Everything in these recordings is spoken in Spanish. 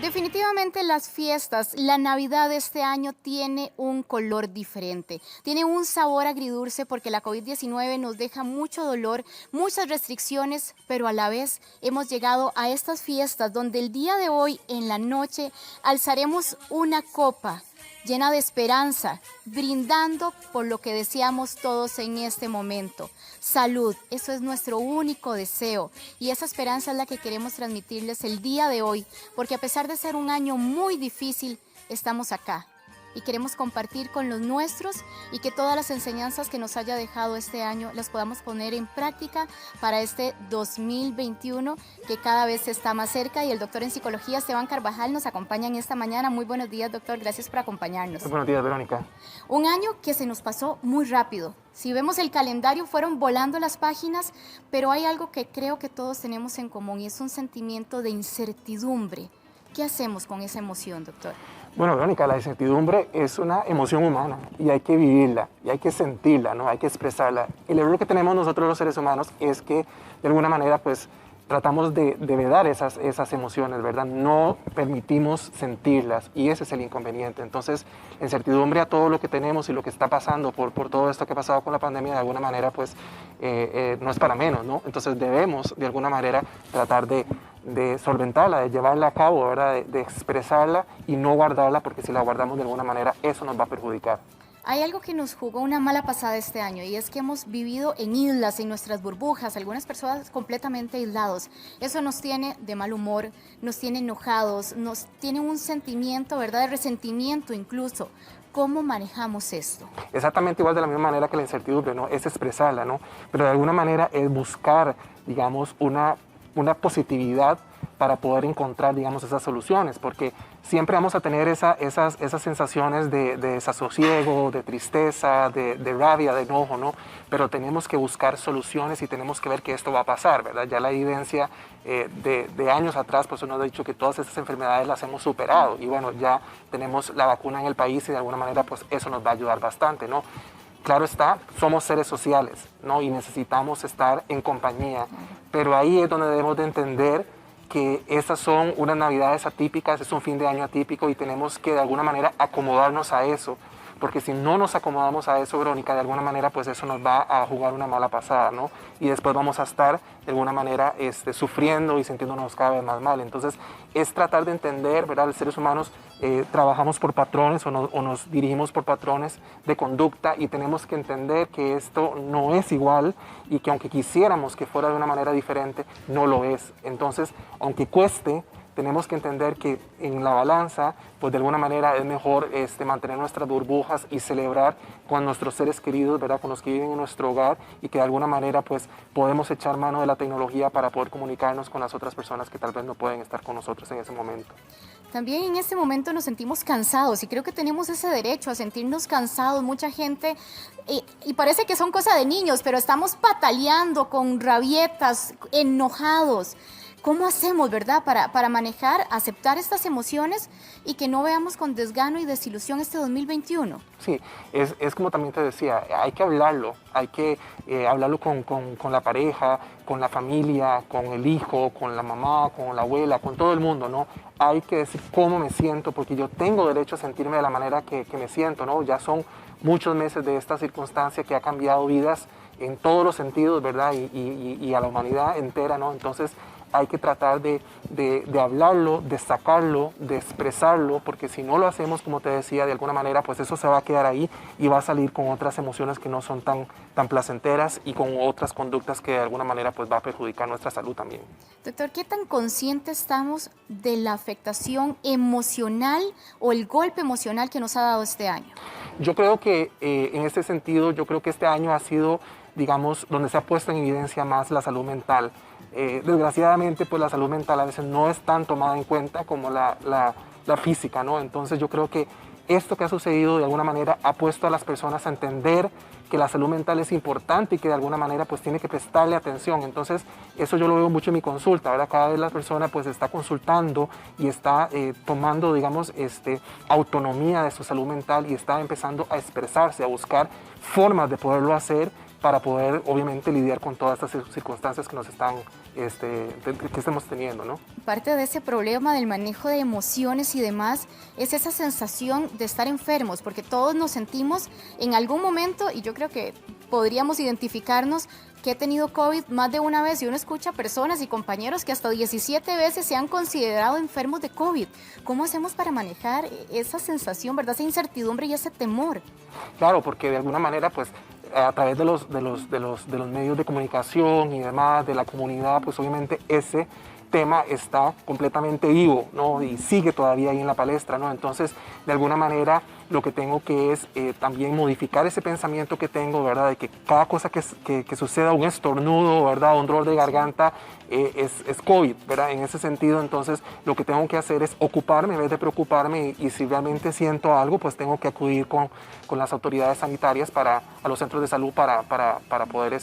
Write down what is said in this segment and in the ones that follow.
Definitivamente las fiestas, la Navidad de este año tiene un color diferente, tiene un sabor agridulce porque la COVID-19 nos deja mucho dolor, muchas restricciones, pero a la vez hemos llegado a estas fiestas donde el día de hoy en la noche alzaremos una copa llena de esperanza, brindando por lo que deseamos todos en este momento. Salud, eso es nuestro único deseo y esa esperanza es la que queremos transmitirles el día de hoy, porque a pesar de ser un año muy difícil, estamos acá y queremos compartir con los nuestros y que todas las enseñanzas que nos haya dejado este año las podamos poner en práctica para este 2021 que cada vez está más cerca. Y el doctor en psicología Esteban Carvajal nos acompaña en esta mañana. Muy buenos días, doctor, gracias por acompañarnos. Muy buenos días, Verónica. Un año que se nos pasó muy rápido. Si vemos el calendario, fueron volando las páginas, pero hay algo que creo que todos tenemos en común y es un sentimiento de incertidumbre. ¿Qué hacemos con esa emoción, doctor? Bueno, Verónica, la incertidumbre es una emoción humana y hay que vivirla y hay que sentirla, ¿no? Hay que expresarla. El error que tenemos nosotros los seres humanos es que de alguna manera pues tratamos de vedar esas emociones, ¿verdad? No permitimos sentirlas y ese es el inconveniente. Entonces, la incertidumbre a todo lo que tenemos y lo que está pasando por todo esto que ha pasado con la pandemia, de alguna manera, pues no es para menos, ¿no? Entonces, debemos de alguna manera tratar de solventarla, de llevarla a cabo, ¿verdad? De expresarla y no guardarla, porque si la guardamos de alguna manera, eso nos va a perjudicar. Hay algo que nos jugó una mala pasada este año y es que hemos vivido en islas, en nuestras burbujas, algunas personas completamente aislados. Eso nos tiene de mal humor, nos tiene enojados, nos tiene un sentimiento, ¿verdad?, de resentimiento incluso. ¿Cómo manejamos esto? Exactamente igual de la misma manera que la incertidumbre, ¿no? Es expresarla, ¿no? Pero de alguna manera es buscar, digamos, una positividad para poder encontrar, digamos, esas soluciones, porque siempre vamos a tener esas sensaciones de desasosiego, de tristeza, de rabia, de enojo, ¿no? Pero tenemos que buscar soluciones y tenemos que ver que esto va a pasar, ¿verdad? Ya la evidencia de años atrás, pues nos ha dicho que todas esas enfermedades las hemos superado y bueno, ya tenemos la vacuna en el país y de alguna manera, pues eso nos va a ayudar bastante, ¿no? Claro está, somos seres sociales, ¿no? Y necesitamos estar en compañía, pero ahí es donde debemos de entender que estas son unas navidades atípicas, es un fin de año atípico y tenemos que de alguna manera acomodarnos a eso, porque si no nos acomodamos a eso, Verónica, de alguna manera pues eso nos va a jugar una mala pasada, ¿no? Y después vamos a estar de alguna manera sufriendo y sintiéndonos cada vez más mal. Entonces es tratar de entender, ¿verdad? Los seres humanos trabajamos por patrones o nos dirigimos por patrones de conducta y tenemos que entender que esto no es igual y que aunque quisiéramos que fuera de una manera diferente, no lo es. Entonces, aunque cueste, tenemos que entender que en la balanza, pues de alguna manera es mejor mantener nuestras burbujas y celebrar con nuestros seres queridos, ¿verdad? Con los que viven en nuestro hogar y que de alguna manera pues podemos echar mano de la tecnología para poder comunicarnos con las otras personas que tal vez no pueden estar con nosotros en ese momento. También en este momento nos sentimos cansados y creo que tenemos ese derecho a sentirnos cansados. Mucha gente, y parece que son cosas de niños, pero estamos pataleando con rabietas, enojados. ¿Cómo hacemos, verdad, para manejar, aceptar estas emociones y que no veamos con desgano y desilusión este 2021? Sí, es como también te decía, hay que hablarlo hablarlo con la pareja, con la familia, con el hijo, con la mamá, con la abuela, con todo el mundo, ¿no? Hay que decir cómo me siento, porque yo tengo derecho a sentirme de la manera que me siento, ¿no? Ya son muchos meses de esta circunstancia que ha cambiado vidas en todos los sentidos, ¿verdad? Y a la humanidad entera, ¿no? Entonces, hay que tratar de hablarlo, de sacarlo, de expresarlo, porque si no lo hacemos, como te decía, de alguna manera, pues eso se va a quedar ahí y va a salir con otras emociones que no son tan placenteras y con otras conductas que de alguna manera pues va a perjudicar nuestra salud también. Doctor, ¿qué tan conscientes estamos de la afectación emocional o el golpe emocional que nos ha dado este año? Yo creo que en este sentido, yo creo que este año ha sido, digamos, donde se ha puesto en evidencia más la salud mental. Desgraciadamente, pues la salud mental a veces no es tan tomada en cuenta como la física, ¿no? Entonces yo creo que esto que ha sucedido de alguna manera ha puesto a las personas a entender que la salud mental es importante y que de alguna manera pues tiene que prestarle atención. Entonces eso yo lo veo mucho en mi consulta, ¿verdad? Cada vez la persona pues está consultando y está tomando, digamos, autonomía de su salud mental y está empezando a expresarse, a buscar formas de poderlo hacer para poder obviamente lidiar con todas estas circunstancias que nos están, que estamos teniendo, ¿no? Parte de ese problema del manejo de emociones y demás es esa sensación de estar enfermos, porque todos nos sentimos en algún momento, y yo creo que podríamos identificarnos, que he tenido COVID más de una vez, y uno escucha personas y compañeros que hasta 17 veces se han considerado enfermos de COVID. ¿Cómo hacemos para manejar esa sensación, verdad, esa incertidumbre y ese temor? Claro, porque de alguna manera, pues, a través de los medios de comunicación y demás, de la comunidad, pues obviamente ese tema está completamente vivo, ¿no? Y sigue todavía ahí en la palestra, ¿no? Entonces, de alguna manera, lo que tengo que es también modificar ese pensamiento que tengo, ¿verdad? De que cada cosa que suceda, un estornudo, ¿verdad? Un dolor de garganta, es COVID, ¿verdad? En ese sentido, entonces, lo que tengo que hacer es ocuparme en vez de preocuparme y si realmente siento algo, pues tengo que acudir con las autoridades sanitarias a los centros de salud para poder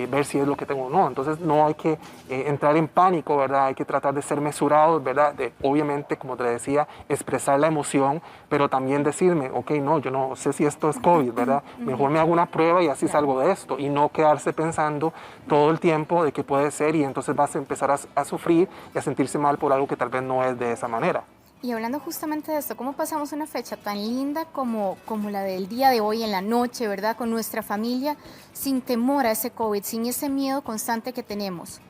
ver si es lo que tengo o no. Entonces, no hay que entrar en pánico, ¿verdad? Hay que tratar de ser mesurados, ¿verdad? Obviamente, como te decía, expresar la emoción, pero también decirme, ok, no, yo no sé si esto es COVID, ¿verdad? Mejor me hago una prueba y así salgo de esto, y no quedarse pensando todo el tiempo de que puede ser, y entonces vas a empezar a sufrir y a sentirse mal por algo que tal vez no es de esa manera. Y hablando justamente de esto, ¿cómo pasamos una fecha tan linda como la del día de hoy en la noche, ¿verdad? Con nuestra familia, sin temor a ese COVID, sin ese miedo constante que tenemos.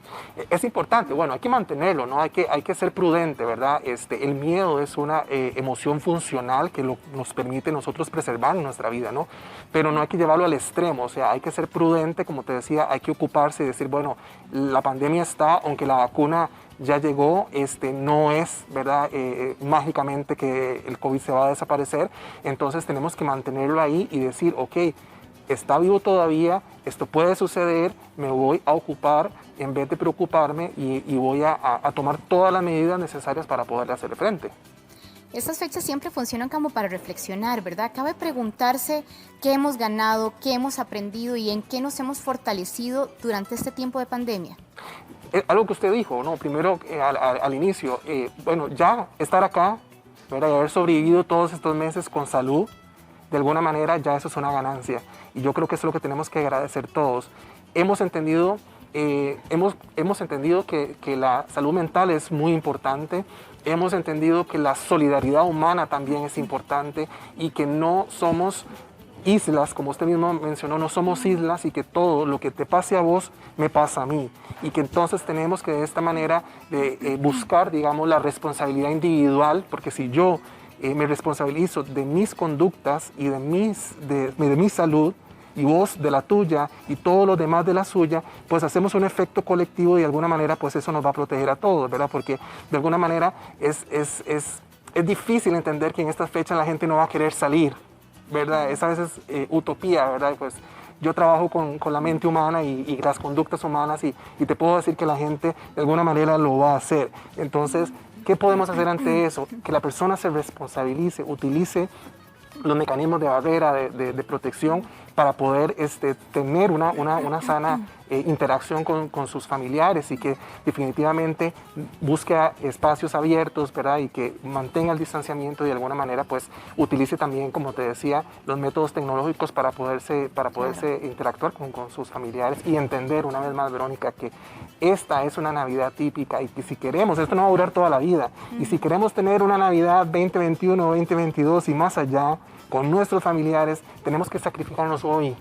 Es importante, bueno, hay que mantenerlo, ¿no? Hay que ser prudente, ¿verdad? El miedo es una emoción funcional que nos permite nosotros preservar nuestra vida, ¿no? Pero no hay que llevarlo al extremo, o sea, hay que ser prudente, como te decía, hay que ocuparse y decir, bueno, la pandemia está, aunque la vacuna ya llegó, no es, ¿verdad? Mágicamente que el COVID se va a desaparecer, entonces tenemos que mantenerlo ahí y decir, ok, está vivo todavía, esto puede suceder, me voy a ocupar en vez de preocuparme y voy a tomar todas las medidas necesarias para poder hacer frente. Estas fechas siempre funcionan como para reflexionar, ¿verdad? Cabe preguntarse qué hemos ganado, qué hemos aprendido y en qué nos hemos fortalecido durante este tiempo de pandemia. Algo que usted dijo, ¿no? Primero al inicio, bueno, ya estar acá, ¿verdad? Y haber sobrevivido todos estos meses con salud, de alguna manera ya eso es una ganancia. Y yo creo que eso es lo que tenemos que agradecer todos. Hemos entendido que la salud mental es muy importante. Hemos entendido que la solidaridad humana también es importante y que no somos islas, como usted mismo mencionó, no somos islas y que todo lo que te pase a vos me pasa a mí. Y que entonces tenemos que de esta manera buscar, digamos, la responsabilidad individual, porque si yo me responsabilizo de mis conductas y de mi salud, y vos de la tuya y todos los demás de la suya, pues hacemos un efecto colectivo y de alguna manera pues eso nos va a proteger a todos, ¿verdad? Porque de alguna manera es difícil entender que en estas fechas la gente no va a querer salir, ¿verdad? Es a veces utopía, ¿verdad? Pues yo trabajo con la mente humana y las conductas humanas y te puedo decir que la gente de alguna manera lo va a hacer. Entonces, ¿qué podemos hacer ante eso? Que la persona se responsabilice, utilice los mecanismos de barrera, de protección para poder tener una sana interacción con sus familiares y que definitivamente busque espacios abiertos, ¿verdad? Y que mantenga el distanciamiento y de alguna manera pues utilice también, como te decía, los métodos tecnológicos para poderse interactuar con sus familiares y entender una vez más, Verónica, que esta es una Navidad típica y que si queremos, esto no va a durar toda la vida, y si queremos tener una Navidad 2021, 2022 y más allá, con nuestros familiares, tenemos que sacrificarnos hoy.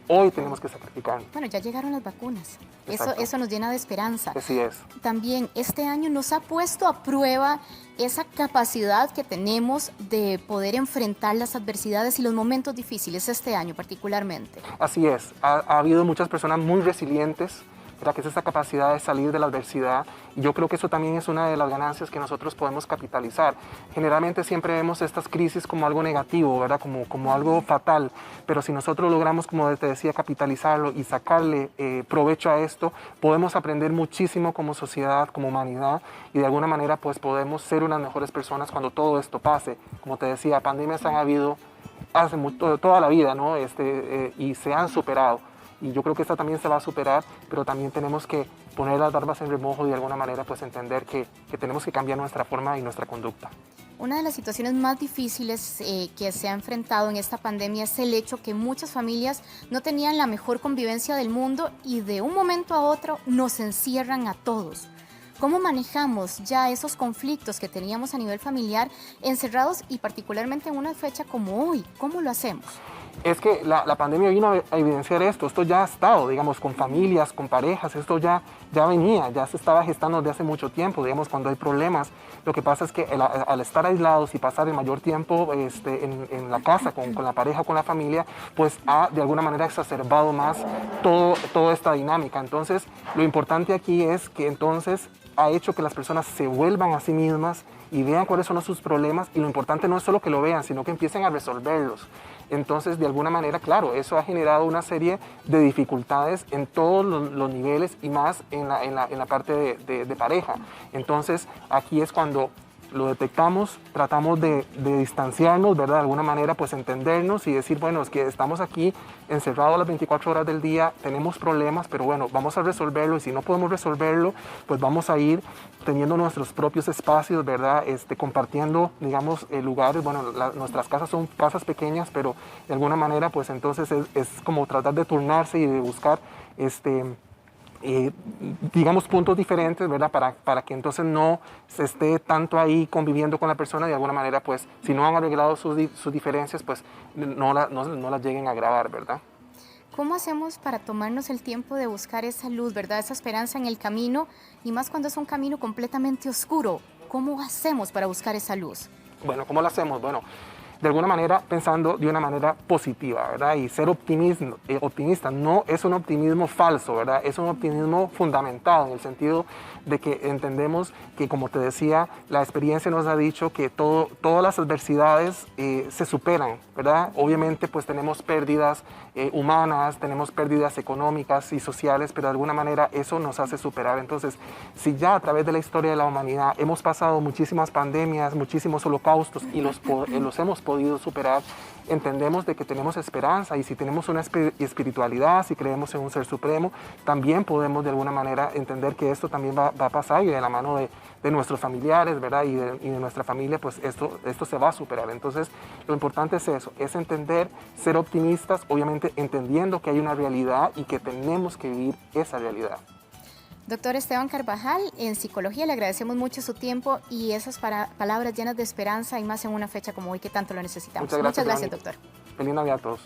Hoy tenemos que sacrificarnos. Bueno, ya llegaron las vacunas. Eso nos llena de esperanza. Así es. También este año nos ha puesto a prueba esa capacidad que tenemos de poder enfrentar las adversidades y los momentos difíciles este año particularmente. Así es. Ha habido muchas personas muy resilientes, ¿verdad? Que es esa capacidad de salir de la adversidad, y yo creo que eso también es una de las ganancias que nosotros podemos capitalizar. Generalmente siempre vemos estas crisis como algo negativo, ¿verdad? Como algo fatal, pero si nosotros logramos, como te decía, capitalizarlo y sacarle provecho a esto, podemos aprender muchísimo como sociedad, como humanidad, y de alguna manera pues podemos ser unas mejores personas cuando todo esto pase. Como te decía, pandemias han habido toda la vida, ¿no? Y se han superado. Y yo creo que esta también se va a superar, pero también tenemos que poner las barbas en remojo y de alguna manera pues entender que tenemos que cambiar nuestra forma y nuestra conducta. Una de las situaciones más difíciles que se ha enfrentado en esta pandemia es el hecho que muchas familias no tenían la mejor convivencia del mundo y de un momento a otro nos encierran a todos. ¿Cómo manejamos ya esos conflictos que teníamos a nivel familiar encerrados y particularmente en una fecha como hoy? ¿Cómo lo hacemos? Es que la pandemia vino a evidenciar esto ya ha estado, digamos, con familias, con parejas, esto ya venía, ya se estaba gestando desde hace mucho tiempo, digamos, cuando hay problemas. Lo que pasa es que al estar aislados y pasar el mayor tiempo en la casa, con la pareja, con la familia, pues ha de alguna manera exacerbado más toda esta dinámica. Entonces, lo importante aquí es que entonces ha hecho que las personas se vuelvan a sí mismas y vean cuáles son sus problemas, y lo importante no es solo que lo vean, sino que empiecen a resolverlos. Entonces, de alguna manera, claro, eso ha generado una serie de dificultades en todos los niveles y más en la parte de pareja. Entonces, aquí es cuando lo detectamos, tratamos de distanciarnos, ¿verdad? De alguna manera, pues entendernos y decir, bueno, es que estamos aquí encerrados las 24 horas del día, tenemos problemas, pero bueno, vamos a resolverlo, y si no podemos resolverlo, pues vamos a ir teniendo nuestros propios espacios, ¿verdad? Compartiendo, digamos, lugares. Bueno, nuestras casas son casas pequeñas, pero de alguna manera, pues entonces es como tratar de turnarse y de buscar, digamos, puntos diferentes, ¿verdad? Para que entonces no se esté tanto ahí conviviendo con la persona. De alguna manera, pues, si no han arreglado sus diferencias, pues no las lleguen a agravar, ¿verdad? ¿Cómo hacemos para tomarnos el tiempo de buscar esa luz, verdad? Esa esperanza en el camino, y más cuando es un camino completamente oscuro. ¿Cómo hacemos para buscar esa luz? Bueno, ¿cómo lo hacemos? Bueno, de alguna manera pensando de una manera positiva, ¿verdad? Y ser optimista no es un optimismo falso, ¿verdad? Es un optimismo fundamentado en el sentido de que entendemos que, como te decía, la experiencia nos ha dicho que todas las adversidades se superan, ¿verdad? Obviamente, pues tenemos pérdidas humanas, tenemos pérdidas económicas y sociales, pero de alguna manera eso nos hace superar. Entonces, si ya a través de la historia de la humanidad hemos pasado muchísimas pandemias, muchísimos holocaustos y los hemos podido superar, entendemos de que tenemos esperanza, y si tenemos una espiritualidad, si creemos en un ser supremo, también podemos de alguna manera entender que esto también va a pasar, y de la mano de nuestros familiares, ¿verdad? Y de nuestra familia, pues esto se va a superar. Entonces, lo importante es eso, es entender, ser optimistas, obviamente entendiendo que hay una realidad y que tenemos que vivir esa realidad. Doctor Esteban Carvajal, en psicología le agradecemos mucho su tiempo y esas palabras llenas de esperanza, y más en una fecha como hoy que tanto lo necesitamos. Muchas gracias, doctor. Feliz Navidad a todos.